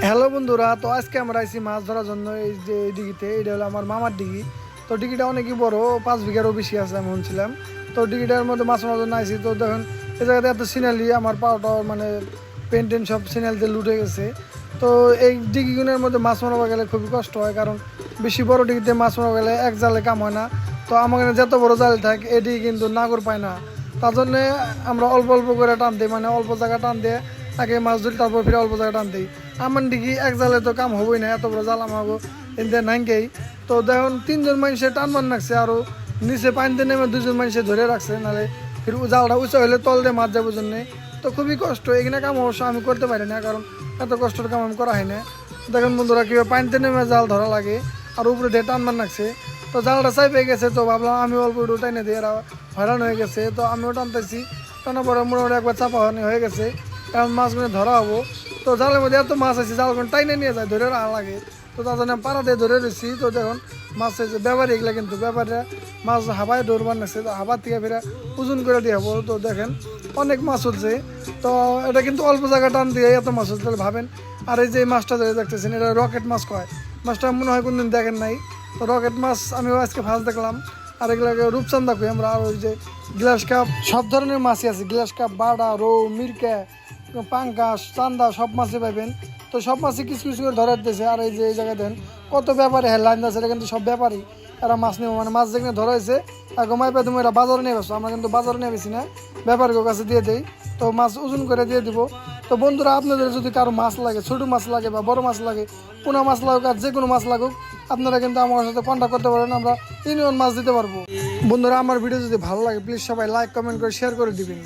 Hello বন্ধুরা, তো আজকে আমরা আইছি মাছ ধরার জন্য। এই যে ডিগিতে, এটা হলো আমার মামার ডিগি। তো ডিগিটা অনেকই বড়, 5 বিঘারও বেশি আছে আমি শুনছিলাম। তো ডিগিটার মধ্যে মাছ মারার জন্য আইছি। তো দেখুন এই জায়গাতে এত সিনালি, আমার পাওয়াটা মানে পেন টেন সব সিনালিতে লুটে গেছে। তো এই ডিগিগুলোর মধ্যে মাছ মারা গেলে খুবই কষ্ট হয়, কারণ বেশি বড় ডিগিতে মাছ মারা গেলে এক জালে কাম হয় না। তো আমার কাছে যত বড় জাল থাকে এটি কিন্তু নাগর পায় না। তার জন্যে আমরা অল্প অল্প করে টান দিই, মানে অল্প জায়গা টান দিয়ে আগে মাছ ধরি, তারপর ফিরে অল্প জায়গা টান দিই। আমার দিকে এক জালে তো কাম হবই না, এত বড় জাল আমাকে এনতে নাইকেই। তো দেখুন 3জন মানুষে টানবার রাখছে, আরও নিচে পানিতে নেমে 2জন মানুষে ধরে রাখছে, নাহলে ফির জালটা উঁচা হলে তল দিয়ে মাছ যাবো জন্যে। তো খুবই কষ্ট, এখানে কাম অবশ্য আমি করতে পারি না, কারণ এত কষ্টের কাম আমি করা হয় না। দেখুন বন্ধুরা কীভাবে পানিতে নেমে জাল ধরা লাগে, আর উপরে দিয়ে টানবার রাখছে। তো জালটা চাই পেয়ে গেছে, তো ভাবলাম আমি অল্প একটু টাইনে দিয়ে এরা হয়রান হয়ে গেছে। তো আমিও টানতেছি, টানার পরে মোটামুটি একবার চাপা হয়ে গেছে, কারণ মাছগুলো ধরা হবো। তো জালের মধ্যে এত মাছ আছে, জালগুলো টাইনে নিয়ে যায়, ধরে রাখা লাগে। তো তার জন্য পাড়া দিয়ে ধরে রয়েছি। তো দেখুন মাছ আছে ব্যাপারী, এগুলো কিন্তু ব্যাপারীরা মাছ হাবায় ধরবার নাচ্ছে, তো হাবার থেকে ফেরা ওজন করে দিয়ে হবো। তো দেখেন অনেক মাছ হচ্ছে। তো এটা কিন্তু অল্প জায়গা টান দিয়ে এত মাছ হচ্ছে, তাহলে ভাবেন। আর এই যে মাছটা ধরে দেখতেছেন, এটা রকেট মাছ কয়। মাছটা মনে হয় কোনদিন দেখেন নাই। তো রকেট মাছ আমিও আজকে ফার্স্ট দেখলাম। আর এগুলোকে রূপচান্দা কই আমরা। আর ওই যে গ্লাস কাপ, সব ধরনের মাছই আছে, গ্লাস কাপ, বাডা, রৌ, মিরকা, পাঙ্কাশ, চান্দা, সব মাছই পাইবেন। তো সব মাছই কিছু কিছু করে ধরে দিতেছে। আর এই যে এই জায়গায় দেন কত ব্যাপারে হ্যাঁ লাইন আছে, এটা কিন্তু সব ব্যাপারই এরা মাছ নেব, মানে মাছ যেখানে ধরা হয়েছে ঘুমাই পাই তুমি এরা বাজারে নিয়ে বেসো। আমরা কিন্তু বাজারে নিয়ে বেশি না, ব্যাপারীর কাছে দিয়ে দেই। তো মাছ ওজন করে দিয়ে দিব। তো বন্ধুরা, আপনাদের যদি কারো মাছ লাগে, ছোটো মাছ লাগে বা বড় মাছ লাগে, পোনা মাছ লাগুক আর যে কোনো মাছ লাগুক, আপনারা কিন্তু আমার সাথে কন্ট্যাক্ট করতে পারেন, আমরা ইউনিয়ন মাছ দিতে পারবো। বন্ধুরা, আমার ভিডিও যদি ভালো লাগে প্লিজ সবাই লাইক, কমেন্ট করে শেয়ার করে দিবেন।